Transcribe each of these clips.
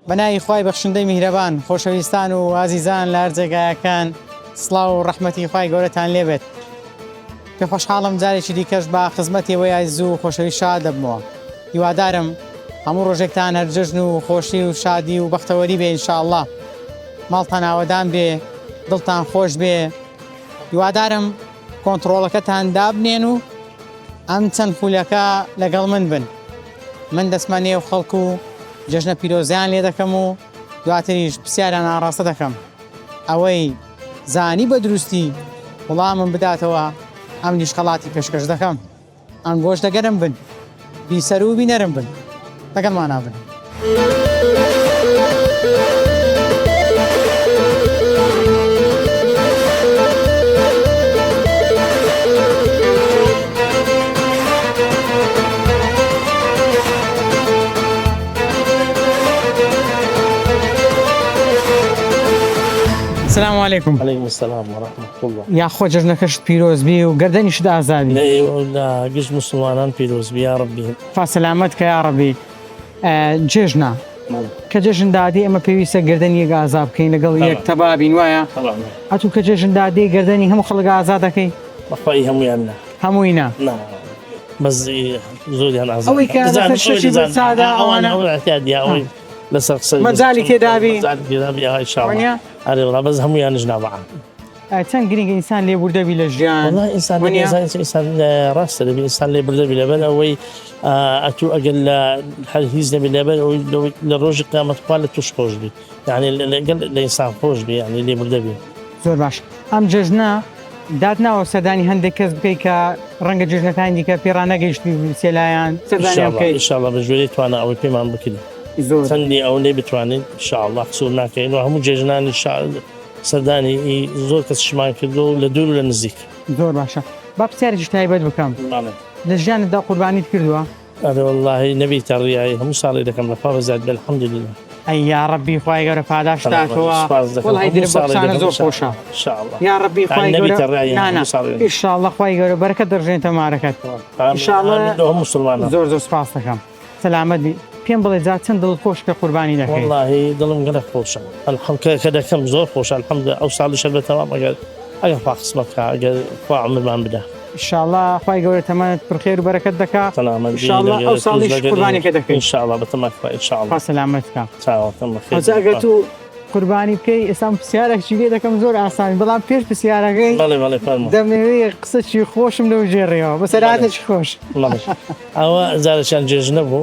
بەناوی خوای بەخشندەی میهرەبان خۆشەویستان و ئازیزان لە هەر جێگایەکان سڵاو و ڕەحمەتی خوای گەورەتان لێبێت. پێ خۆشحاڵم جارێکی دیکەش بە خزمەتیەوەی ئازیز و خۆشەوی شاد دەبمەوە. هیوادارم هەموو ڕۆژێکتان هەر جژن و خۆشی و شادی و بەختەوەری بێ ئینشاءالله. ماڵتان ئاوەدان بێ، دڵتان خۆش بێ. هیوادارم کۆنتڕۆڵەکەتان دابنێن و ئەم چەند خولەکە لەگەڵ من بن. من دەسمانێ و خەڵک و جژنە پیرۆزیان لێ دەکەم و دواتریش پرسیاریان ئاڕاستە دەکەم. ئەوەی زانی بە دروستی وەڵامم بداتەوە ئەم نیشخەڵاتی پێشکەش دەکەم. ئەنگۆش دەگەرم بن، بیسەر و بینەرم بن، لەگەڵمانە بن. السلام عليكم. عليكم السلام ورحمة الله. يا خۆ جژنەکەشت پیرۆز بی و گەردەنیشت ئازادی. لا قش مسلمانان پیرۆز بی یا ربی. فاسلامەتکە یا ڕەبی. جێژنە کە جێژن دادی ئەمە پێویستە گەردەنی یەک ئازا بکەین لەگەڵ یەک تەبابین وایە؟ ئەتوو کە جێژن دادی گەردەنی هەموو خەڵک ئازا دەکەی؟ بەخوای هەموویان نا. هەمووی نا. بەس زۆریان ئازا. ئەوەی کە لەسەر شەشی بەرچادا ئەوانە اعتیادی ئەوەی لەسەر قسە مەجالی تێدابی؟ مەجالی تێدابی ئەوە ئینشاءالله. ئەرێ وەڵا بەس هەموویانش نابعا. چەند گرنگە ئینسان لێبوردەبی لە ژیان. والله ئینسان ڕاستە دەبی ئینسان لێبوردەبی لەبەر ئەوەی ئەتوو ئەگەر لە هەر هیچ نەبی لەبەر ئەوەی لە ڕۆژی قیامەتخوا لە توش خۆش بی، یعنی لەگەڵ لە ئینسان خۆش بی، یعنی لێبوردەبی. زۆر باش. ئەم جژنە دادناوە سەردانی هەندێک کەس بکەی کە ڕەنگە جژنەکانی دیکە پێڕان نەگەیشتی سێلایان سەردانیان بکەیت. ئینشاءالله بەژێری توانە ئەوەی پێمان بکرێت. چەندی ئەو لێ بتوانین ئینشاءالله قسوور ناکەین و هەموو جێژنانی سەردانی زۆر کەس شمان کردو لە دوور و لە نزیک. زۆر باشە. با پرسیارێکی تایبەت بکەم. لە ژیانتدا قوربانیت کردووە؟ ئەرێ وەڵڵاهی نەبیتە ڕیایی هەموو ساڵی دەکەم لە پاوە زیاد بێ الحەمدولله. ئەی یا ڕەبی خوای گەورە پاداش داتەوە. وەڵڵاهی دلم بە قسانە زۆر خۆشە. یا ڕەبی خوای گەورە ئینشاءالله خوای گەورە بەرەکەت دەڕژێنێتە مارەکەت. ئینشاءالله هەموو مسلمانان زۆر زۆر سپاس دەکەم. سەلامەت بی. پێم بڵێ جا چەند دڵخۆش کە قوربانی دەکەیت؟ وەڵڵاهی دڵم گەلە خۆشە. الحەمدولله کە دەکەم زۆر خۆشە الحەمدولله. ئەو ساڵیش بەتەمام ئەگەر خوا قسمەت کا ئەگەر خوا عومرمان بدە. ئینشاءالله خوای گەورە تەمەنت پڕخێر و بەرەکەت دەکا. ئینشاءالله ئەو ساڵیش قوربانیەکە دەکەیت. ئینشاءالله بەتەمام خوا ئینشاءالله. خوا سەلامەت کا. چاوەتەم بەخێر. ئەگەر تو قوربانی بکەی ئێستا پرسیارێکی لێ دەکەم زۆر ئاسانی، بەڵام پێش پرسیارەکەی بەڵێ فەرموو دەمەوێت قسەی خۆشم لەو ژێڕێەوە بەسەراتێکی خۆش. ئەوە جارێکیان جێژنە بوو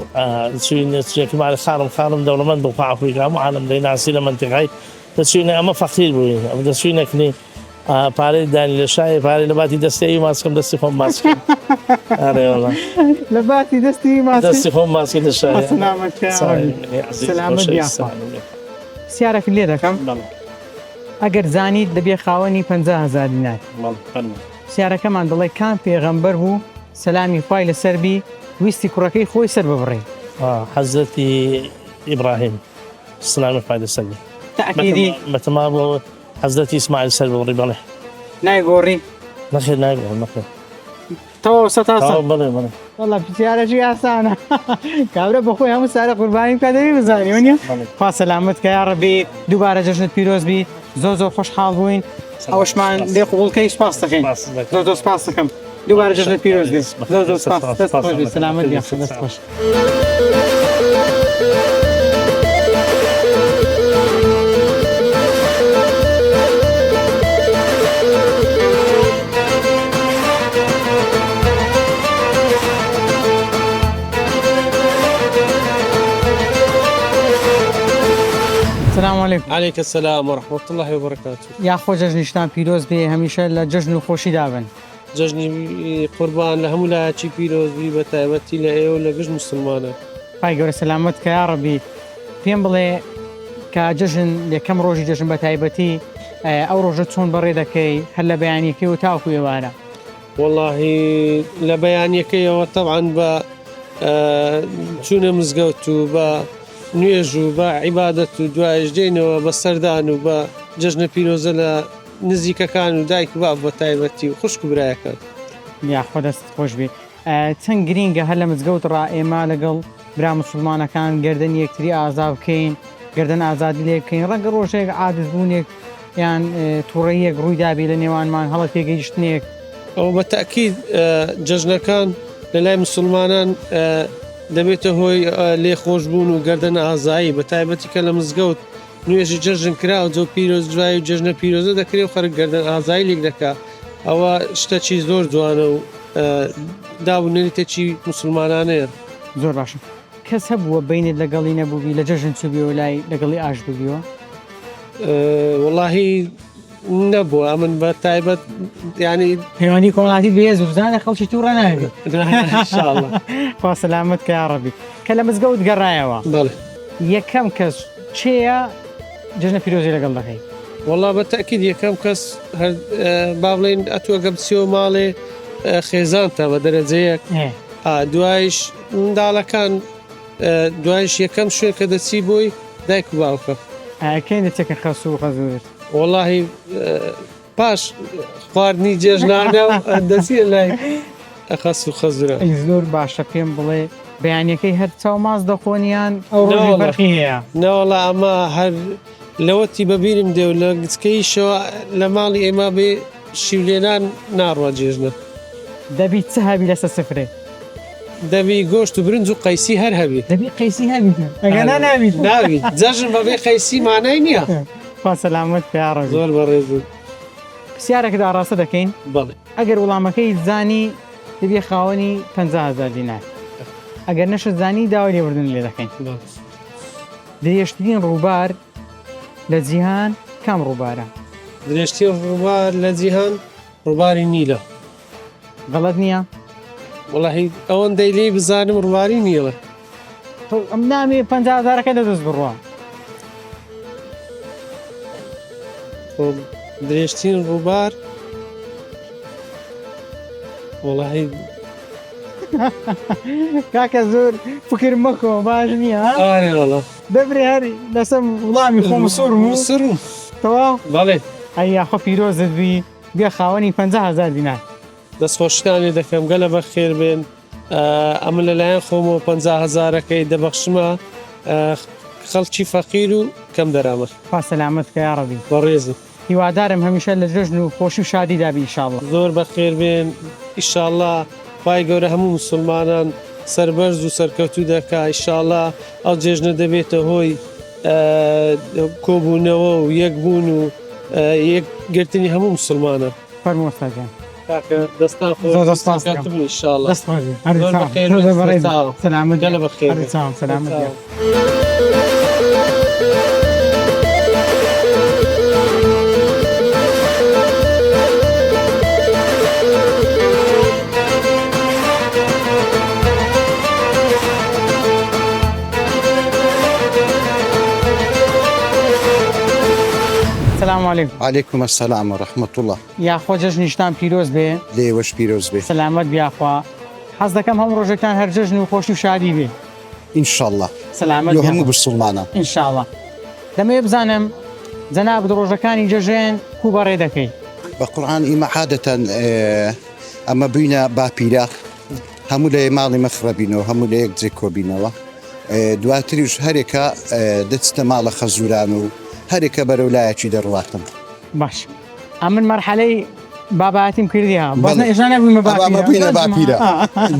چوینێکی خارم دەوڵەمەند بوو ئەفریقا و عالم دەیناسی لە منتیقای دەچوینە ئەمە فەقیر بووین ئەمە دەچوینەکنی پارەی دانی لە شایە پارەی لە باتی دەستی ماسکم دەستی خۆم ماسکم. ئەرێ وەڵڵا لە باتی دەستی خۆم ماسکی لە شایە. سەلامەت بیاخوا. پرسیارێک لێ دەکەم. ئەگەر زانیت دەبێ خاوەنی 50,000 دینار. پرسیارەکەمان دەڵێ کام پێغەمبەر بوو سەلامی خوای لەسەر بی ویستی کوڕەکەی خۆی سەر ببڕێ؟ حەزرەتی ئیبراهیم سەلامی خوای لەسەر بی. تەئکیدی بەتەمام بۆ حەزرەتی ئیسماعیل سەر ببڕی. بەڵێ نایگۆڕی؟ نەخێر نایگۆڕ نەخێر. تەواو سە تا سە؟ بەڵێ بەڵێ. وەڵڵا پرسیارێکی ئاسانە. کابرا بەخۆی هەموو سارە قوربانی بکات دەبێ بزانی وەنیە؟ خوا سەلامەت کە یا ڕەبی دووبارە جەژنت پیرۆز بی. زۆر زۆر خۆشحاڵ بووین. ئەوەشمان لێ قوبوڵکەی سپاس دەکەین. زۆر زۆر سپاس دەکەم. دووبارە جەژنت پیرۆز بی. زۆر زۆر سپاس. دەست خۆش بی. سەلامەت بی. دەست خۆش. السلام عليكم. عليك السلام ورحمة الله وبركاته. يا خۆ جەژنیشتان پیرۆز بێ هەمیشە لە جەژن و خۆشی دابن. جژنی قوربان لە هەموو لایەکی پیرۆز بی بە تایبەتی لە ئێوە لە گشت مسلمانە. خوای گەورە سەلامەت کە یا ڕەبی. پێم بڵێ کە جەژن یەکەم ڕۆژی جەژن بە تایبەتی ئەو ڕۆژە چۆن بەڕێ دەکەی هەر لە بەیانیەکەی و تاوکو ئێوارە؟ واللهی لە بەیانیەکەیەوە تەبعاً بە چوونە مزگەوت و بە نوێژ و بە عیبادەت و دوایش دێنەوە بە سەردان و بە جەژنە پیرۆزە لە نزیکەکان و دایک و باوک بە تایبەتی و خوشک و برایەکان. یاخۆ دەست خۆش بێ. چەند گرینگە هەر لە مزگەوت ڕائێما لەگەڵ برا مسلمانەکان گەردەنی یەکتری ئازا بکەین گردن ئازادی لێ بکەین ڕەنگە ڕۆژێک عادز بوونێک یان تووڕەیەک ڕوویدابێ لە نێوانمان هەڵە تێگەیشتنێک ئەو بە تاکید جەژنەکان لەلای مسلمانان دەبێتە هۆی لێخۆشبوون و گردن ئازایی بە تایبەتی کە لە مزگەوت نوێژی جەژن کرا و جۆ پیرۆز دوای و جەژنە پیرۆزە دەکرێت و خەرک گردن ئازایی لێک دەکا ئەوە شتێکی زۆر جوانە و دابوونێتێکی مسلمانانەیە. زۆر باشە کەس هەبووە بینێت لەگەڵی نەبووبی لە جەژن چوبیەوە لای لەگەڵی ئاش ببیەوە وەڵاهی نەبووە ئەمن بە تایبەت ینی پەیوەندی کۆمەڵاتی بێز و بزانە خەڵکی تووڕە ناوێت ئینشاءڵڵا خوا سەلامت کە یا ڕەبی کە لە مزگەوت گەڕایەوە بەڵێ یەکەم کەس چێە جژنە پیرۆزی لەگەڵ دەکەی وەڵا بە تاکید یەکەم کەس با بڵێن ئەتووەگە بچیەوە ماڵێ خێزانتە بە دەرەجەیەک دوایش منداڵەکان دوایش یەکەم شوێن کە دەچی بۆی دایک و باوکە ئاکەین دەچێکە خەس و خەزور وەڵاهی پاش خواردنی جێژنانە و دەچی لای خەس و خەزورە زۆر باشە پێم بڵێ بەیانەکەی هەر چاو ماز دەخۆنیان ئەو ڕۆژی بەرخی هەیە نەوەڵا ئەمە هەر لەوەتی بەبیرم دێ و لە گچکەیشەوە لە ماڵی ئێمە بێ شیولێنان ناڕوە جێژنە دەبی چه هەبی لەسەر سفرێ دەبی گۆشت و برنج و قەیسی هەر هەبی دەبی قەیسی هەبی ئەگەنا ناویت ناوی جەژن بەبێ قەیسی مانای نییە خوا سەلامت کە یا ڕەبی زۆر بەڕێز بوو پرسیارێکدا ڕاستە دەکەین بەڵێ ئەگەر وەڵامەکەی زانی دەبێ خاوەنی 50,000 دینار ئەگەر نەشت زانی داوای لێبوردن لێ دەکەین درێژترین ڕووبار لە جیهان کام ڕووبارە درێژتی ڕووبار لە جیهان ڕووباری نیلە غەڵەت نییە وەڵاهی ئەوەندەی لێ بزانم ڕووباری نیلە ئەم نامێ 50,000ەکە دەدەست بڕوە درێژترین ڕووبار وەڵاهی کاکە زۆر فکر مەکەوە باش نییە ئاڵە دەبرێ هەری لەسەر وڵامی خۆم سوورم و سرم تەواو بەڵێ ئەی یاخۆ پیرۆزت بی بێ خاوەنی 50,000 دینار دەستخۆشتانی دەکەم گەلە بە خێر بێن ئەمە لەلایەن خۆمەوە 50,000ەکەی دەبەخشمە خەڵکی فەقیر و کەم دەرامەت خوا سەلامت کە یا ڕەبی بەڕێزم هیوادارم هەمیشە لە جژن و خۆشی و شادی دابی ئینشاڵڵا زۆر بە خێر بێن ئیشاءڵڵا پای گەورە هەموو مسلمانان سەربەرز و سەرکەوتو دەکا ئیشاءڵڵا ئەو جێژنە دەبێتە هۆی کۆبوونەوە و یەکبوون و یەکگرتنی هەموو مسلمانە فەرموو ئەستاذیان کاکە دەستان زۆر دەست باز خۆ ئیشاءڵڵا دەست بەخێر. زۆر بەخێر بێن. زۆر بەڕێز. سەلامت گەلە بەخێر بێن. سەلامت السلام عليكم. عليكم السلام ورحمة الله. يا خۆ جژنیشتان پیرۆز بێ لێ وەش پیرۆز بێ سەلامت بیاخوا حەز دەکەم هەموو ڕۆژێکتان هەر جژن و خۆشی و شادی بێ ئینشاءالله سەلامت لۆ هەموو بیاخوا. مسلمانان ئینشاءڵڵا دەمەوێت بزانم جەناب ڕۆژەکانی جەژن کو بەڕێ دەکەی بە قورآن ئیمە عادەتەن ئەمە بووینە باپیرە هەموو لە ماڵی مەخڕەبینەوە هەموو لە یەک جێ کۆبینەوە دواتریش هەرێکە دەچتە ماڵە خەزوران و هەرێکە بەرەولایەکی دەڕواتم باش ئەمن مەرحەلەی باباتیم کردیها بەڵێ. بەزنە ئێژانە بوومە ئەمە بووینە باپیرە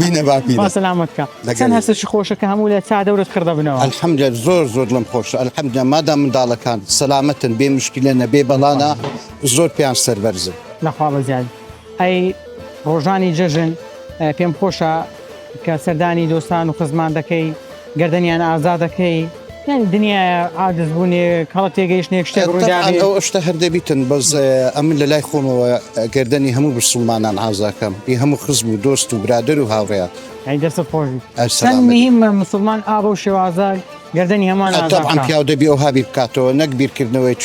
بینە با باپیرە سەلامەتکە لەگەڵ. چەند هەستشی خۆشەکە هەموو لە چا دەورت کردە بنەوە الحەمدە زۆر لەم خۆشە الحەمدە مادام منداڵەکان سەلامەتن بێ مشکلە نەبێ بەڵانە زۆر پێیان سەربەرزن لەخوا بەزیاد ئەی ڕۆژانی جەژن پێم خۆشە کە سەردانی دۆستان و خزمان دەکەی گەردەنیان ئازا دەکەی یعنی دنیای عادز بوونێ کەڵە تێگەیشتێک شتێک ڕوویدابێ ئەو شتە هەردەبیتن بەس ئەمن لە لای خۆمەوە گردنی هەموو مسلمانان ئازاکەم بی هەموو خزم و دۆست و برادر و هاوڕێات ئەی دەستت خۆشی السلام چەند مهمە مسلمان ئابە و شێوازە گەردەنی هەمان طبعا ئازا پیاو دەبی ئەو هابی بکاتەوە نەک بیرکردنەوەی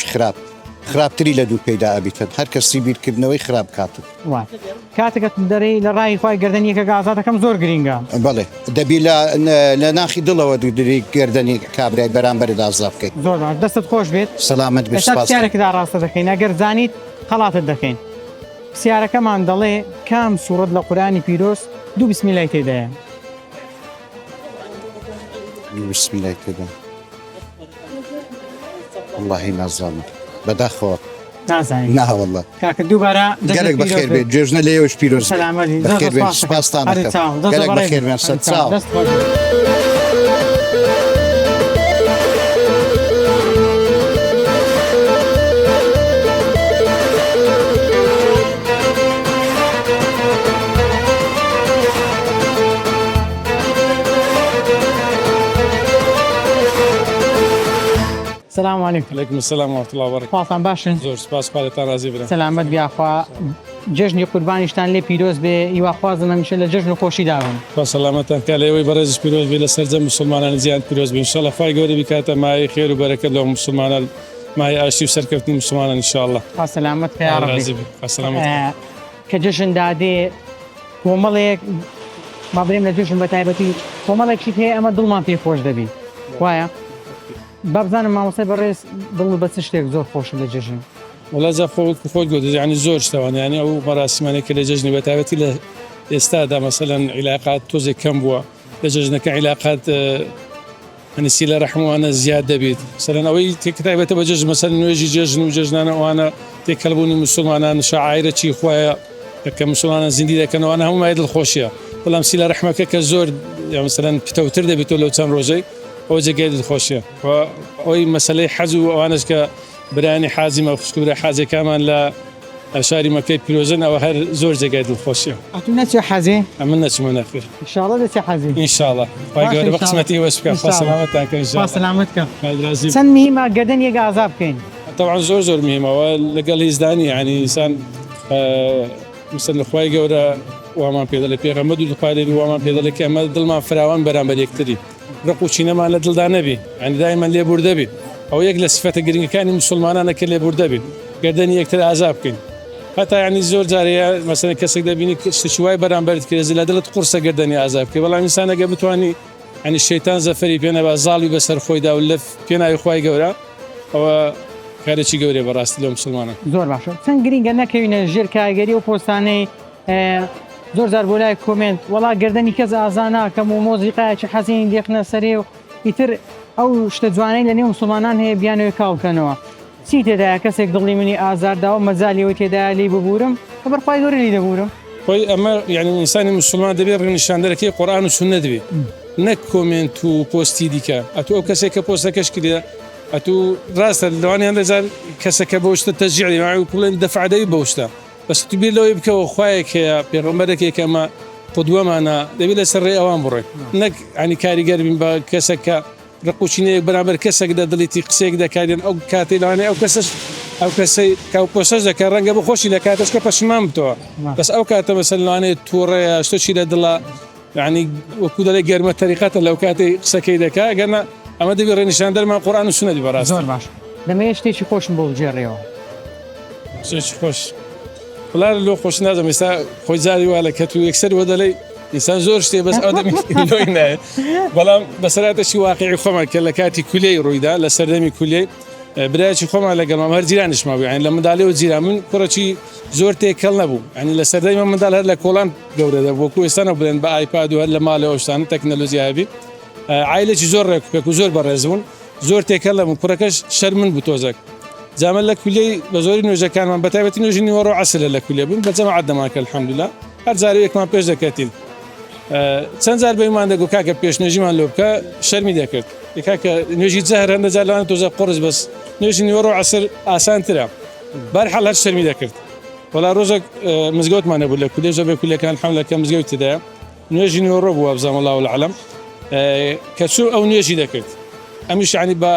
خراپتری لە دوو پێدا ئەبیتن هەر کەسی بیرکردنەوەی خراپ کاتن وای کاتێکت دەرەی لە ڕای خۆی گەردەنیەکە ئازادەکەم زۆر گرینگە بەڵێ دەبی لە ناخی دڵەوە دوودری گردنی کابرای بەرامبەردا ئازا بکەیت زۆر باش دەستت خۆش بێت سەلامەت بێ ئێستا سپاس پرسیارێکدا ڕاستە دەکەین ئەگەر زانیت خەڵاتت دەکەین پرسیارەکەمان دەڵێ کام سوورەت لە قورئانی پیرۆز دوو بسمیلای تێدایە بسمیلای تێدا والله نازانم بەداخەوە نازانین ناوەڵە کاکە دووبارە گەلێک بەخێر بێت جێژنە لێوەش پیرۆز سەلامەتی بەخێر بێت سپاستان دەکەم گەلێک بەخێر بێن سەر چاو سلام علیکم عليكم السلام ورحمة الله وبركاته. خواستان باشن زۆر سپاس پارێتان ڕازی برم. سەلامەت بیاخوا جژنی قوربانیشتان لێ پیرۆز بێ هیواخوازم هەمیشە لە جژن و خۆشیدا بن خوا سەلامەتان کە لەوەی بەڕێزش پیرۆز بێ لە سەرجەم مسلمانانی زیان پیرۆز بێ انشاءالله خوای گەورە بیکاتە مای خێر و بەرەکەت لەو مسلمانان مای ئاشتی و سەرکەوتنی مسلمانان انشاءالله. خوا سەلامەت کە یا ڕازی ڕەبی بێ. خوا سەلامەت. کە جژن دادێ کۆمەڵێک با بڵێم لە جژن بە تایبەتی کۆمەڵێکی هەیە ئەمە دڵمان پێ خۆش دەبی وایە با بزانم مامۆستای بەڕێز دڵ بە چ شتێک زۆر خۆشم لە جژن وڵا جا خۆت گوت یعنی زۆر شتەوە یعنی ئەو مەراسیمانێک کە لە جەژنی بە تایبەتی لە ئێستادا مەسەلەن عیلاقات تۆزێک کەم بووە لە جەژنەکە عیلاقات هەنی سیلە ڕەحموانە زیاد دەبێت مەسەلەن ئەوەی تایبەتە بە جەژن مەسەلەن نوێژی جەژن و جەژنانە ئەوانە تێکەڵبوونی موسڵمانان شاعایرە چی خۆیە کە موسڵمانان زیندی دەکەنەوەوانە هەموومای دڵخۆشیە بەڵام سیلە ڕەحمەکە کە زۆر مەسەلەن پتەوتر دەبێتەوە لەو چەند ڕۆژەی ئەو جێگای دڵخۆشیە ئەوەی مەسەلەی حەز و ئەوانش کە برانی حازیمە خوشکبرە حازێکامان لە شاری مەکەی پیرۆزن ئەوە هەر زۆر جێگای دڵخۆشیە ئەتو نەچێ حەزێ ئەمن نەچمە نەخێر ئینشاڵڵا دەچێ حەزی ئینشاءالله خوای گەورە بە قسمەتی وەش بکات خوا سەلامەتتان کە خوا ئینشاءالله سەلامەت کە رازی چەند میهمە گەردەن یەک ئازا بکەین طبعا زۆر مهمەوە لەگەڵ هیزدانی ینی ئینسان مثل خوای گەورە وامان پێ دەڵێ پێغەمبەر و خوای وامان پێ دەڵێ کە ئەمە دڵمان فراوان بەرامبەر یەکتری ڕق و چینەمان لە دڵدا نەبی ینی دایمەن لێبوردە بێت ئەو یەک لە سفەتە گرنگەکانی مسلمانانە کە لێبوردە بێت گەردەنی یەکتر ئازا بکەین هەتا ینی زۆر جارەیە مەسەلەن کەسێک دەبینی شتێکی وای بەرامبەرت کرێزی لە دڵت قورسە گەردەنی ئازا بکەی بەڵام ئینسان ئەگەر بتوانی ینی شەیتان زەفەری پێ نەبا زاڵی بەسەر خۆیدا و لە پێناوی خوای گەورە ئەوە کارێکی گەورەیە بەڕاستی لەو مسلمانە زۆر باشە چەند گرینگە نەکەوینە ژێر کاگەری و پۆستانەی زۆر جار بۆ لای کۆمنت وەڵا گەردەنی کەس ئازا ناکەم و مۆزیقایەکی حەزینی دێخنە سەرێ و ئیتر ئەو شتە جوانەی لە نێو مسلمانان هەیە بیانەوەی کاڵکەنەوە چی تێدایە کەسێک دڵی منی ئازارداوە مەزالیەوەی تێدایە لی ببوورم خبر خوای گەورە لی دەبوورم خۆی ئەمە یعنی ئینسانی مسلمان دەبێت ڕێنیشاندەرەکەی قورئان و سوننە دەبێت نەک کۆمنت و پۆستی دیکە ئەتو ئەو کەسێک کە پۆستەکەش کردە ئەتو ڕاستە لەوانیان دەزار کەسەکە بەشتە تەژیعی و کوڵێن دەفعدەی بەشتە بەس تو بیر لەوەی بکەوە خوایەک هەیە پێغەمبەرێکێک ئەمە قودوەمانە دەبێت لەسەر ڕێ ئەوان بڕێ نەک ینی کاریگەر بین بە کەسێکە ڕقوچینەیەک بەرامبەر کەسێکدا دڵیتی قسێک دەکاتێن ئەو کاتی لەوانەیە ئەو کەسش ئەو کەسەی کاو پۆسەش دەکە ڕەنگە بخۆشی لە کاتەش کە پەشیمان بتەوە بەس ئەو کاتە مەسەلەن لەوانەیە تووڕەیە شتێکی لە دڵە ینی وەکو دەڵێ گەرمە تەریقەتە لەو کاتی قسەکەی دەکا گەرنە ئەمە دەبێت ڕێنیشاندەرمان قورئان و سوننەتی بەڕاستی زۆر باش دەمەوێت شتێکی خۆشم بۆ بجێڕێەوە شتێکی خۆش وڵا لۆ خۆش نازەم ئێستا خۆی جاری وا لە کەت و یەکسەر وە دەڵێ ئینسان زۆر شتێ بەس ئەو لۆی نایە بەڵام بەسەراتەشی واقعی خۆمان کە لە کاتی کولەی ڕوویدا لە سەردەمی کولەی برایکی خۆمان لەگەڵمان هەر جیرانشما بوو ینی لە منداڵی و جیران من کوڕەکی زۆر تێکەڵ نەبوو ینی لە سەردەمی منداڵ هەر لە کۆڵان گەورە دەبوو وەکو ئێستانە بڵێن بە ئایپاد و هەر لە ماڵەوە شتانە تەکنەلۆژیا هەبی عایلێکی زۆر ڕێکوپێک و زۆر بەڕێز بوون زۆر تێکەڵ نەبوون کوڕەکەش شەرمن بوو تۆزێک جامە لە کولەی بە زۆری نوێژەکانمان بەتایبەتی نوێژی نیوەڕۆ و عەسرە لە کولێ بوون بە جەماعەت دەمانکە الحەمدوللا هەر جارێ یەکمان پێش دەکەتین چەند جار بەیمان دەگو کاکە پێشنوێژیمان لۆ بکە شەرمی دەکرد کاکە نوێژی جەهر هەندە جار لەوانە تۆزە قڕز بەس نوێژی نیوەڕۆ و عەسر ئاسانترە بەرحەڵ هەر شەرمی دەکرد وەڵا ڕۆژێک مزگەوتمان هەبوو لە کولێ زۆر بە کولەکان حەملەکە مزگەوت تدایە نوێژی نیوەڕۆ بووە بزانم الله العەلەم کە چوو ئەو نوێژی دەکرد ئەمیش ینی بە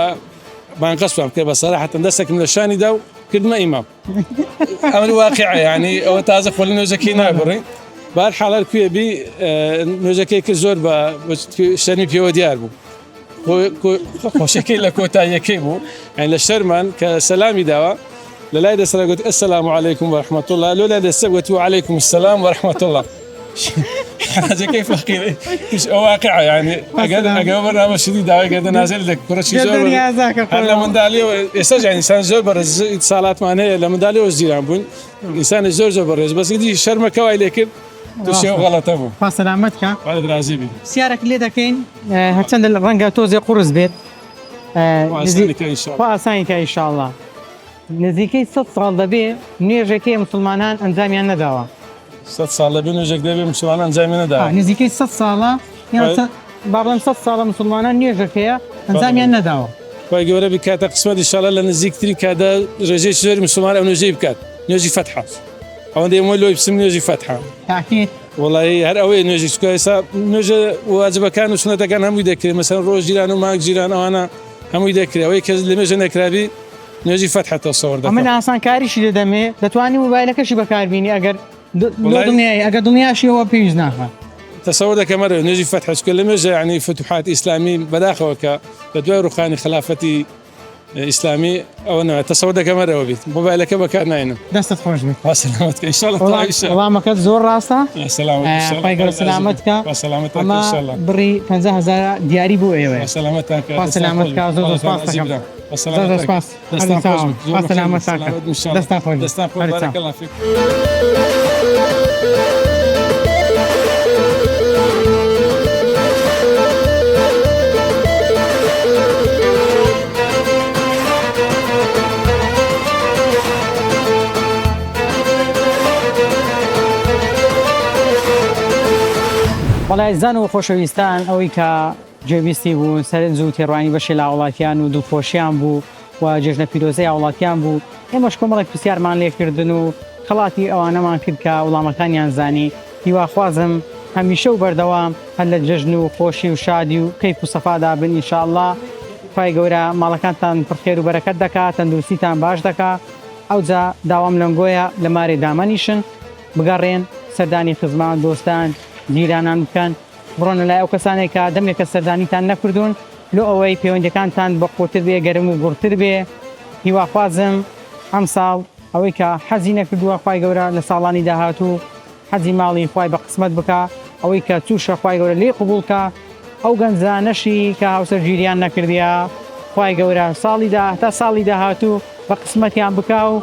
بانقەسوام کرد بە سەراحەتەن دەستێکم لە شانیدا و کردمە ئیمام ئەمە واقعە ینی ئەوە تازە خۆ لە نوێژەکەی نابڕی بەرحەڵ هەر کوێ بی نوێژەکەی کرد زۆر بە شەرمی پێوە دیار بوو خۆشەکەی لە کۆتاییەکەی بوو ینی لە شەرمان کە سەلامی داوە لە لای دەسەرە گوت ئەسەلام عەلەیکوم وەرەحمەتوڵڵا لۆ لای دەسەر گوت وعەلەیکوم السەلام وەرەحمەتوڵڵا حاجەکەی فەقیرە ئەو واقعە ینی ئەگەر بەرنامە شدی داوای گەردە نازێت لە کوڕەکی زۆر هەر لە منداڵیەوە ئێستا ئینسان زۆر بەڕێز ساڵاتمان هەیە لە منداڵیەوە زیران بوون ئینسانی زۆر بەڕێز بەس هیچ شەرمەکەوای لێ کرد تووشی غەڵەتە بوو خوا سەلامەت کە رازی بی سیارێک لێ دەکەین هەرچەندە لە ڕەنگە تۆزێ قورس بێت واسانك ان شاء الله ئاسانیکە ئینشاءڵڵا نزیکەی 100 ساڵ دەبێ نوێژەکەی مسلمانان ئەنجامیان نەداوە 100 ساڵ لە بێ نوێژێک دەبێ مسلمانان ئەنجامی نەداوە نزیکەی 100 ساڵە با بڵێم 100 ساڵە مسلمانان نوێژەکەیە ئەنجامیان نەداوە خی گەورە بکاتە قسمەت ئینشاءڵڵا لە نزیکترین کادا ڕێژەی زۆری مسلمان ئەو نوێژەی بکات نوێژی فەتحە ئەوەندەی ئەمە لۆی بسم نوێژی فەتحە تاکید وڵی هەر ئەوەی نوێژی سوکە ئێستا نوێژە واجبەکان و سنەتەکان هەمووی دەکرێت مەسەن ڕۆژ جیران و مانگ جیران ئەوانە هەمووی دەکرێت ئەوەی کەس لە مێژە نەکرابی نوێژی فەتحە تەسەوەر دەکەن من ئاسانکاریشی دەدەمێ دەتوانانی موبایلەکەشی بەکاربینی ئەگەر ئەگەر دنیاشیەوە پێویست ناخە تصور دەکەمەرە نوێژی فەتحە چکە لە مێژە ینی فتوحات ئیسلامی بەداخەوە کە لە دوای ڕوخانی خلافەتی ئیسلامی ئەوە نەوە تصور دەکەمەرەوە بیت موبایلەکە بەکار ناینم دەستت خۆش بێت واسلامەتکە ئینشاءڵڵا وەڵامەکەت زۆر ڕاستە خی گەورە سلامەتکە ئەمە بڕی 50,000 دیاری بۆ ئێوە سلامەتکە زۆر سپاس دەکەم زۆر سپاس سلامەتکە دەستان خۆش وڵای زان و خۆشەویستان ئەوەی کە جێویستی بوو سەرنج و تێڕوانی بەشی لە وڵاتیان و دووخۆشییان بوو و جێژنە پیرۆزەی وڵاتیان بوو ئێمەش کۆمەڵێک پرسیارمان لێکردن و خەڵاتی ئەوانەمان کرد کە وڵامەکانیان زانی هیواخوازم هەمیشە و بەردەوام هەر لە جژن و خۆشی و شادی و کەیف و سەفادا بن ئینشاءڵڵا خی گەورە ماڵەکانتان پڕخێر و بەرەکەت دەکات تەندروستیتان باش دەکات ئەوجا داوام لەنگۆیە لە مارێ دامەنیشن بگەڕێن سەردانی خزمان دۆستان جیرانان بکەن بڕۆنە لای ئەو کەسانێک کە دەمێکە سەردانیتان نەکردوون لۆ ئەوەی پەیوەندەکانتان بە قوتر بێ گەرم و گوڕتر بێ هیواخوازم ئەم ساڵ ئەوەی کە حەزی نەکردووە خی گەورە لە ساڵانی داهاتوو حەزی ماڵی خی بە قسمت بکە ئەوەی کە تووشە خی گەورە لێ قوبولکە ئەو گەنجانەشی کە هاوسەرگیریان نەکردیا خی گەورە ساڵی تا ساڵی داهاتوو بە قسمەتیان بکە و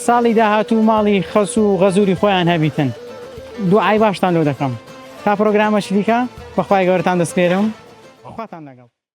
ساڵی داهاتوو ماڵی خەس و غەزوری خۆیان هەبیتن دوعای باشتان لۆ دەکەم تا پرۆگرامەشی دیکە بەخوای گەورەتان دەسپێرم خواتان لەگەڵ